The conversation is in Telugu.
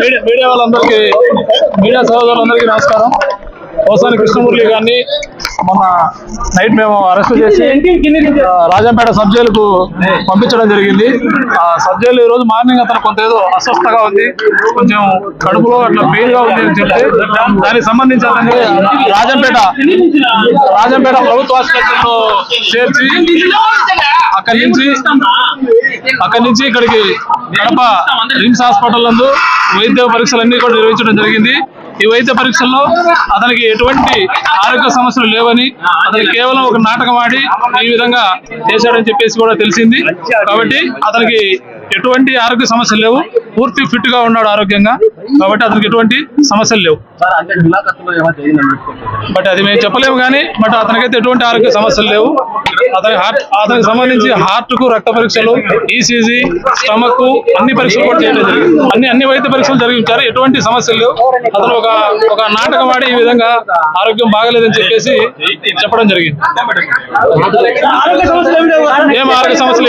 మీడియా వాళ్ళందరికీ, మీడియా సోదరులందరికీ నమస్కారం. పోసాని కృష్ణమురళి గారిని మొన్న నైట్ మేము అరెస్ట్ చేసి రాజంపేట సబ్ జైలుకు పంపించడం జరిగింది. ఆ సబ్ జైలు ఈ రోజు మార్నింగ్ అతను కొంత ఏదో అస్వస్థగా ఉంది, కొంచెం కడుపులో అట్లా పెయిన్ గా ఉంది అని చెప్తే దానికి సంబంధించి అతన్ని రాజంపేట ప్రభుత్వ ఆసుపత్రిలో చేర్చి అక్కడి నుంచి ఇక్కడికి కడప రిమ్స్ హాస్పిటల్ నందు వైద్య పరీక్షలన్నీ కూడా నిర్వహించడం జరిగింది. ఈ వైద్య పరీక్షల్లో అతనికి ఎటువంటి ఆరోగ్య సమస్యలు లేవని, అతనికి కేవలం ఒక నాటకం ఆడి ఈ విధంగా చేశాడని చెప్పేసి కూడా తెలిసింది. కాబట్టి అతనికి ఎటువంటి ఆరోగ్య సమస్యలు లేవు, పూర్తి ఫిట్ గా ఉన్నాడు ఆరోగ్యంగా. కాబట్టి అతనికి ఎటువంటి సమస్యలు లేవు. బట్ అది మేము చెప్పలేము కానీ అతనికైతే ఎటువంటి ఆరోగ్య సమస్యలు లేవు. అతనికి సంబంధించి హార్ట్ కు రక్త పరీక్షలు, ఈసీజీ, స్టమక్ అన్ని పరీక్షలు కూడా చేయడం జరిగింది. అన్ని వైద్య పరీక్షలు జరిగించారు. ఎటువంటి సమస్యలు లేవు. అతను ఒక నాటకం ఆడి ఈ విధంగా ఆరోగ్యం బాగలేదని చెప్పేసి చెప్పడం జరిగింది. ఏం ఆరోగ్య సమస్యలు